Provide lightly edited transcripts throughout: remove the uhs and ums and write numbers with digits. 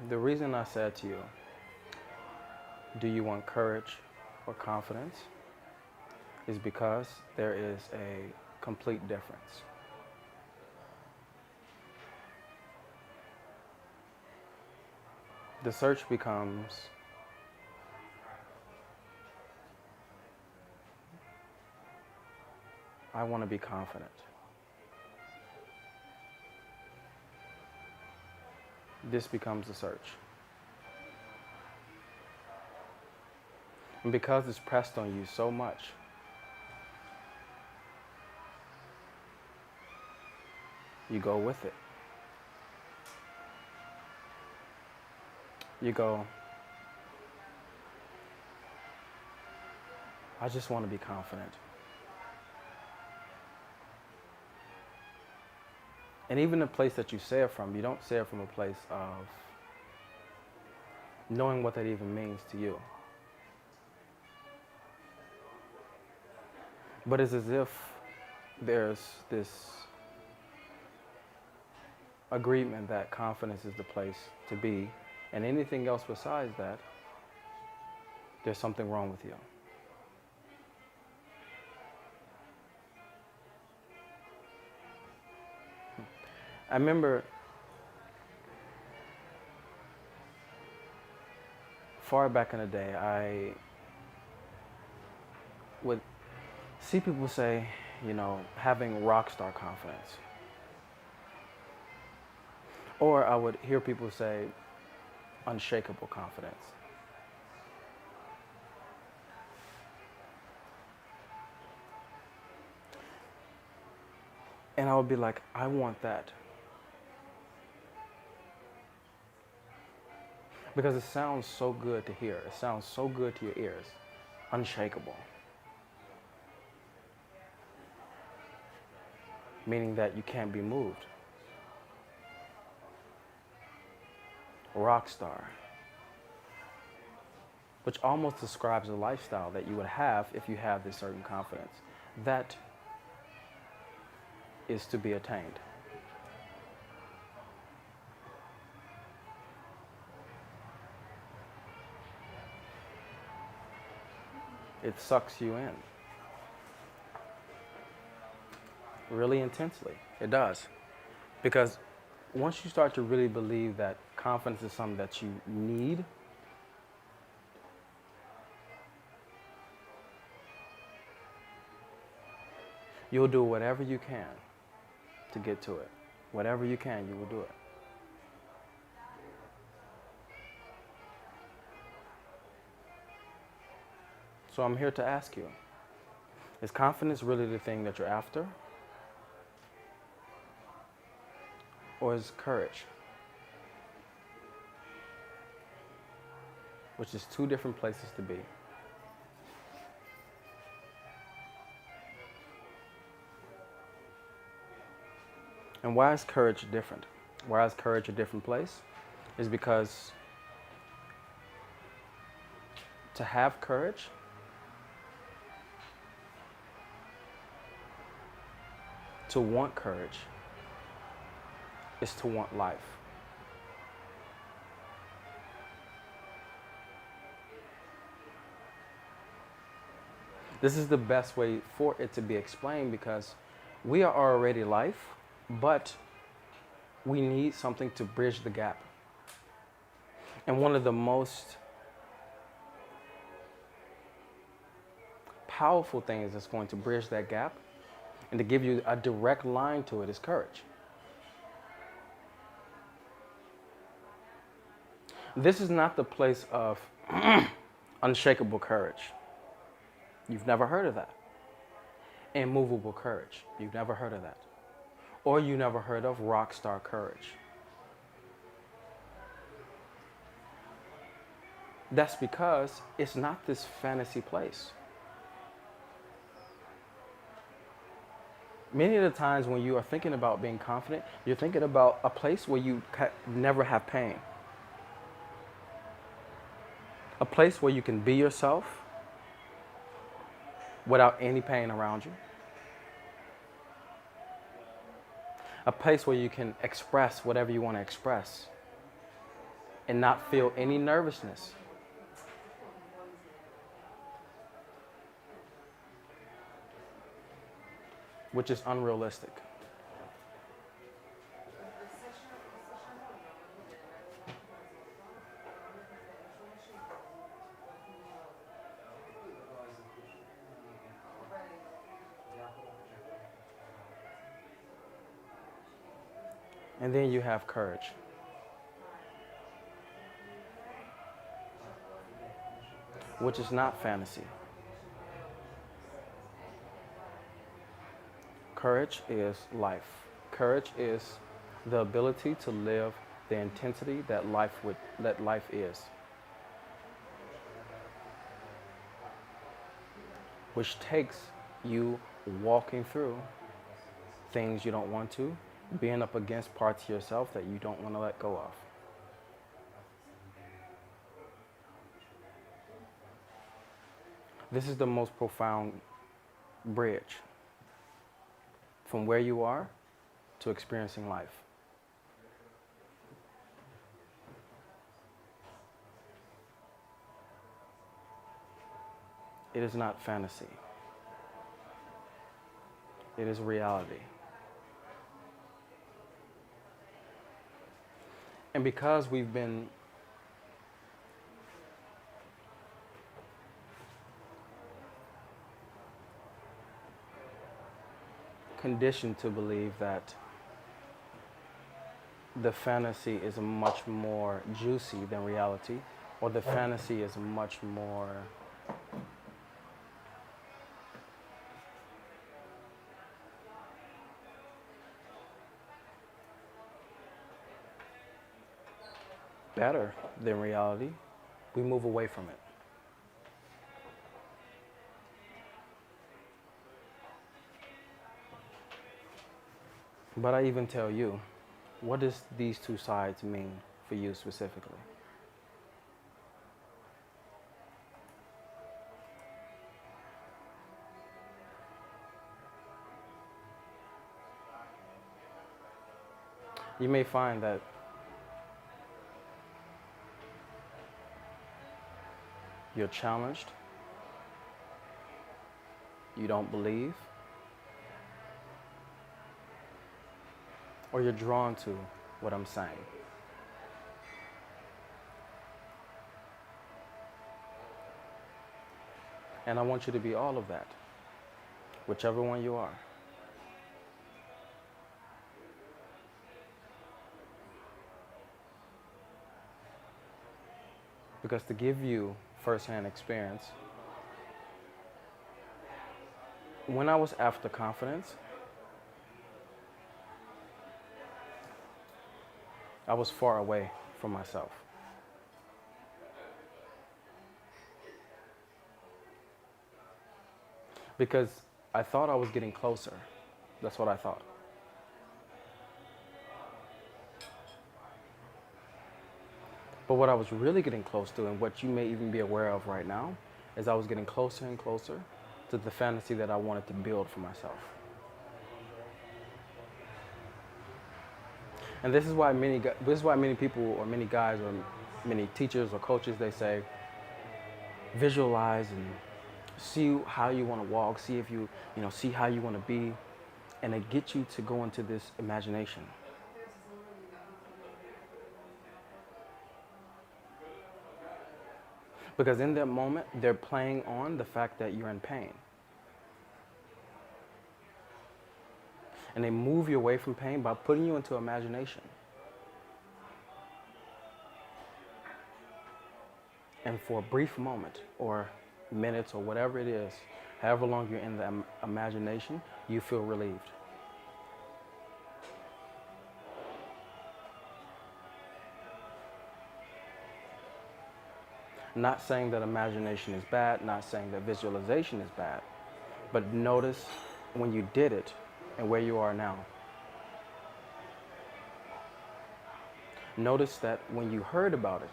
The reason I said to you, do you want courage or confidence, is because there is a complete difference. The search becomes, I want to be confident. This becomes the search. And because it's pressed on you so much, you go with it. You go, I just want to be confident. And even the place that you say it from, you don't say it from a place of knowing what that even means to you. But it's as if there's this agreement that confidence is the place to be, and anything else besides that, there's something wrong with you. I remember far back in the day, I would see people say, having rock star confidence. Or I would hear people say unshakable confidence. And I would be like, I want that. Because it sounds so good to hear. It sounds so good to your ears. Unshakable. Meaning that you can't be moved. Rock star. Which almost describes a lifestyle that you would have if you have this certain confidence. That is to be attained. It sucks you in. Really intensely. It does. Because once you start to really believe that confidence is something that you need, you'll do whatever you can to get to it. Whatever you can, you will do it. So I'm here to ask you, is confidence really the thing that you're after? Or is courage? Which is two different places to be. And why is courage different? Why is courage a different place? Is because to have courage to want courage is to want life. This is the best way for it to be explained because we are already life, but we need something to bridge the gap. And one of the most powerful things that's going to bridge that gap and to give you a direct line to it is courage. This is not the place of unshakable courage. You've never heard of that. Immovable courage. You've never heard of that. Or you never heard of rock star courage. That's because it's not this fantasy place. Many of the times when you are thinking about being confident, you're thinking about a place where you never have pain. A place where you can be yourself without any pain around you. A place where you can express whatever you want to express and not feel any nervousness. Which is unrealistic. And then you have courage, which is not fantasy. Courage is life. Courage is the ability to live the intensity that life is, which takes you walking through things you don't want to, being up against parts of yourself that you don't want to let go of. This is the most profound bridge from where you are to experiencing life. It is not fantasy. It is reality. And because we've been conditioned to believe that the fantasy is much more juicy than reality, or the fantasy is much more better than reality, we move away from it. But I even tell you, what does these two sides mean for you specifically? You may find that you're challenged, you don't believe, or you're drawn to what I'm saying. And I want you to be all of that, whichever one you are. Because to give you firsthand experience, when I was after confidence, I was far away from myself. Because I thought I was getting closer. That's what I thought. But what I was really getting close to, and what you may even be aware of right now, is I was getting closer and closer to the fantasy that I wanted to build for myself. And this is why many people, or many guys, or many teachers or coaches, they say, visualize and see how you want to walk, see if see how you want to be, and they get you to go into this imagination. Because in that moment, they're playing on the fact that you're in pain. And they move you away from pain by putting you into imagination. And for a brief moment, or minutes, or whatever it is, however long you're in the imagination, you feel relieved. Not saying that imagination is bad, not saying that visualization is bad, but notice when you did it and where you are now. Notice that when you heard about it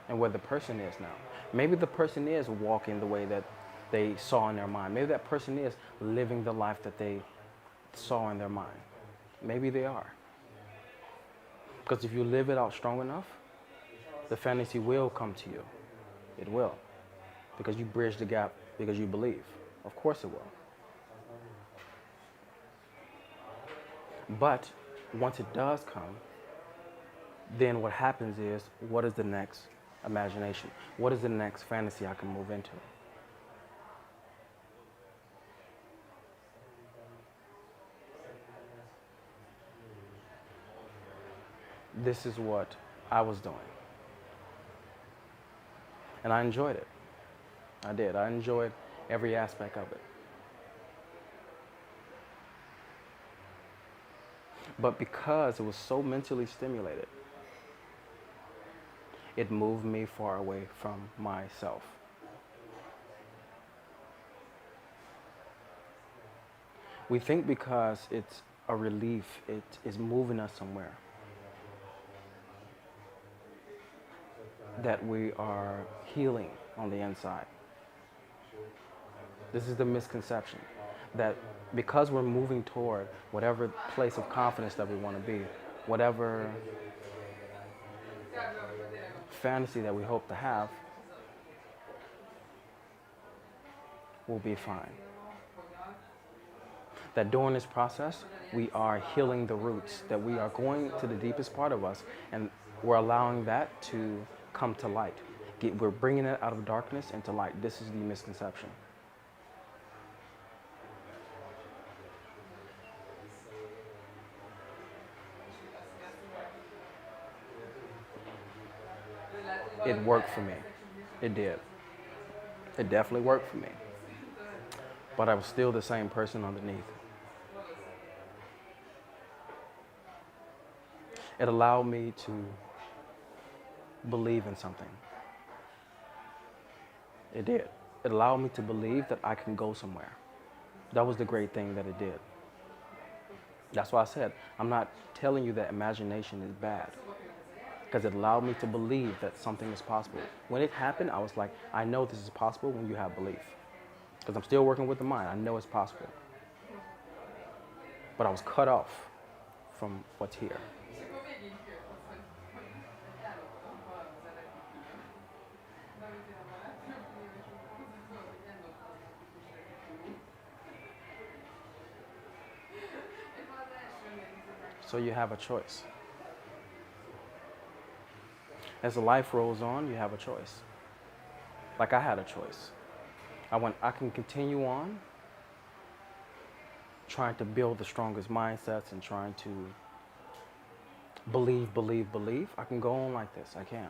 and where the person is now. Maybe the person is walking the way that they saw in their mind. Maybe that person is living the life that they saw in their mind. Maybe they are. Because if you live it out strong enough, The fantasy will come to you. It will. Because you bridge the gap because you believe. Of course it will. But once it does come, then what happens is, what is the next imagination? What is the next fantasy I can move into? This is what I was doing. And I enjoyed it. I did. I enjoyed every aspect of it. But because it was so mentally stimulated, it moved me far away from myself. We think because it's a relief, it is moving us somewhere, that we are healing on the inside. This is the misconception, that because we're moving toward whatever place of confidence that we want to be, whatever fantasy that we hope to have, we'll be fine. That during this process, we are healing the roots, that we are going to the deepest part of us, and we're allowing that to come to light. We're bringing it out of darkness into light. This is the misconception. It worked for me. It did. It definitely worked for me. But I was still the same person underneath. It allowed me to believe in something. It did. It allowed me to believe that I can go somewhere. That was the great thing that it did. That's why I said, I'm not telling you that imagination is bad, because it allowed me to believe that something is possible. When it happened, I was like, I know this is possible when you have belief. Because I'm still working with the mind. I know it's possible. But I was cut off from what's here. So you have a choice. As the life rolls on, you have a choice. Like I had a choice. I can continue on trying to build the strongest mindsets and trying to believe. I can go on like this. I can.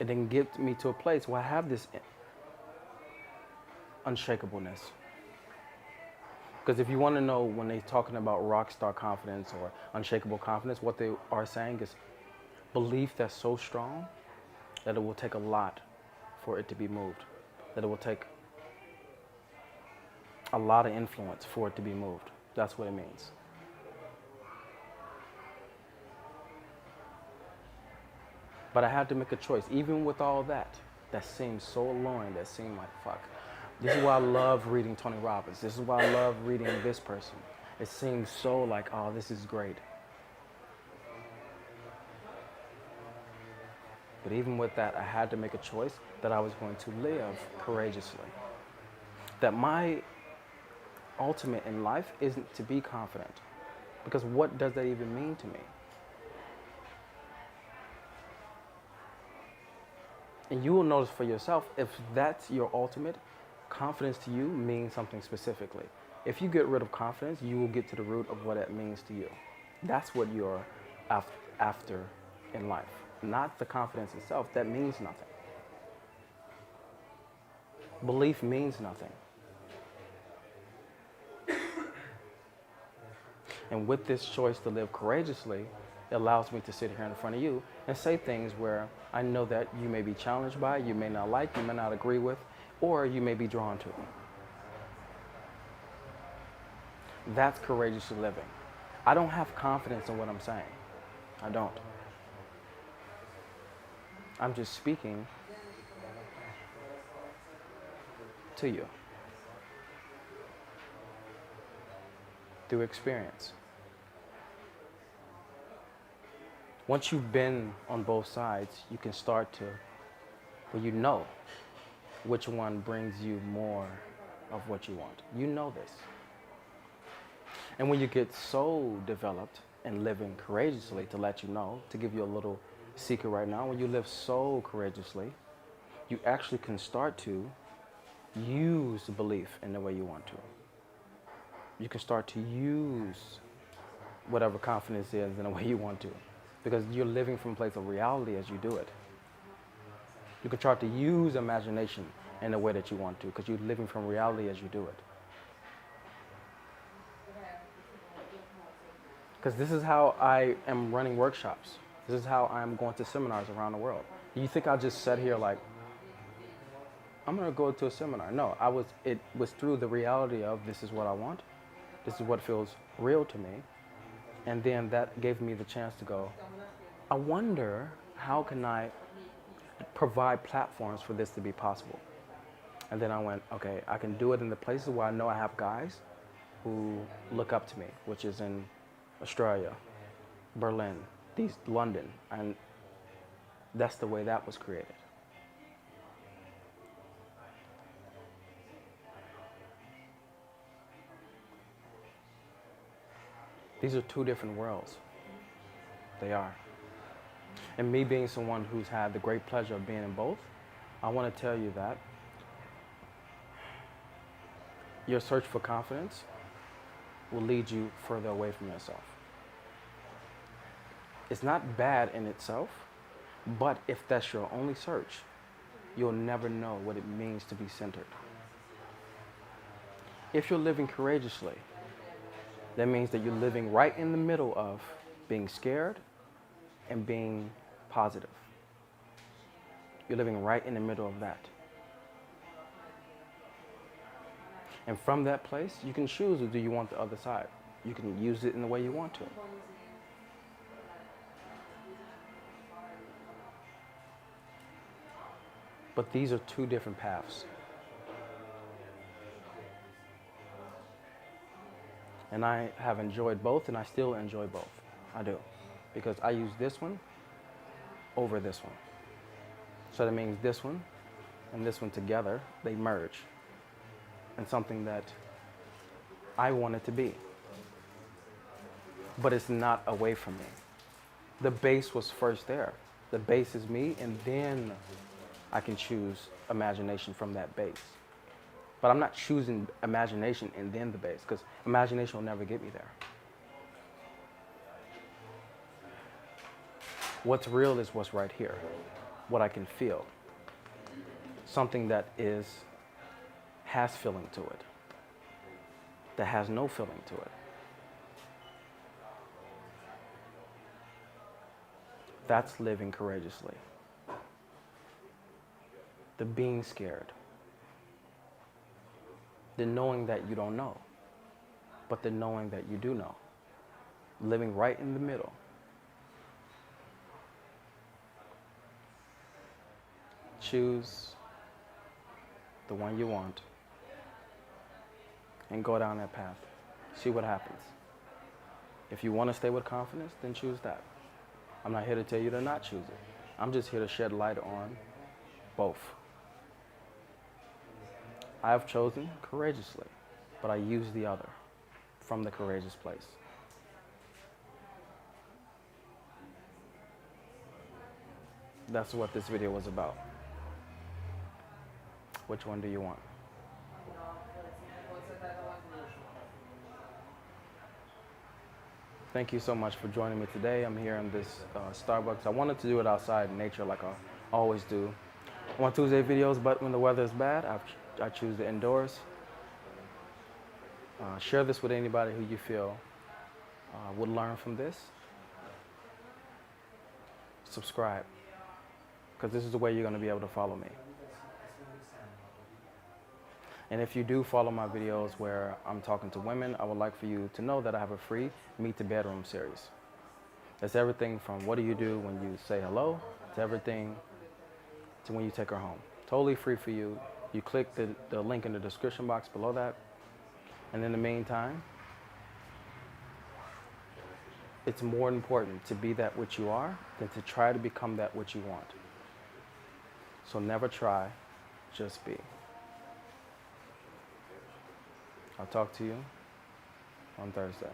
It then get me to a place where I have this unshakableness. Because if you want to know when they're talking about rock star confidence or unshakable confidence, what they are saying is belief that's so strong that it will take a lot for it to be moved. That it will take a lot of influence for it to be moved. That's what it means. But I had to make a choice. Even with all that seemed so alluring, that seemed like, fuck. This is why I love reading Tony Robbins. This is why I love reading this person. It seems so like, oh, this is great. But even with that, I had to make a choice that I was going to live courageously. That my ultimate in life isn't to be confident. Because what does that even mean to me? And you will notice for yourself, if that's your ultimate, confidence to you means something specifically. If you get rid of confidence, you will get to the root of what it means to you. That's what you're after in life. Not the confidence itself. That means nothing. Belief means nothing. And with this choice to live courageously, it allows me to sit here in front of you and say things where I know that you may be challenged by, you may not like, you may not agree with, or you may be drawn to. That's courageously living. I don't have confidence in what I'm saying. I don't. I'm just speaking to you through experience. Once you've been on both sides, you can start to, well, you know which one brings you more of what you want. You know this. And when you get so developed and living courageously, to let you know, to give you a little secret right now, when you live so courageously, you actually can start to use belief in the way you want to. You can start to use whatever confidence is in the way you want to, because you're living from a place of reality as you do it. You can start to use imagination in the way that you want to, because you're living from reality as you do it. Because this is how I am running workshops. This is how I'm going to seminars around the world. You think I just sat here like, I'm going to go to a seminar? No, it was through the reality of this is what I want. This is what feels real to me. And then that gave me the chance to go, I wonder how can I provide platforms for this to be possible? And then I went, okay, I can do it in the places where I know I have guys who look up to me, which is in Australia, Berlin, London, and that's the way that was created. These are two different worlds. They are. And me being someone who's had the great pleasure of being in both, I want to tell you that your search for confidence will lead you further away from yourself. It's not bad in itself, but if that's your only search, you'll never know what it means to be centered. If you're living courageously, that means that you're living right in the middle of being scared and being positive. You're living right in the middle of that. And from that place, you can choose, do you want the other side? You can use it in the way you want to. But these are two different paths. And I have enjoyed both, and I still enjoy both. I do. Because I use this one over this one. So that means this one and this one together, they merge in something that I want it to be. But it's not away from me. The base was first there. The base is me, and then I can choose imagination from that base. But I'm not choosing imagination and then the base, because imagination will never get me there. What's real is what's right here, what I can feel. Something that has feeling to it, that has no feeling to it. That's living courageously. The being scared. The knowing that you don't know, but the knowing that you do know. Living right in the middle. Choose the one you want and go down that path. See what happens. If you want to stay with confidence, then choose that. I'm not here to tell you to not choose it. I'm just here to shed light on both. I have chosen courageously, but I use the other from the courageous place. That's what this video was about. Which one do you want? Thank you so much for joining me today. I'm here in this Starbucks. I wanted to do it outside in nature like I always do on Tuesday videos, but when the weather is bad, I choose the indoors. Share this with anybody who you feel would learn from this. Subscribe, because this is the way you're going to be able to follow me. And if you do follow my videos where I'm talking to women, I would like for you to know that I have a free Meet the Bedroom series. It's everything from what do you do when you say hello to everything to when you take her home. Totally free for you. You click the link in the description box below that. And in the meantime, It's more important to be that which you are than to try to become that which you want. So never try, just be. I'll talk to you on Thursday.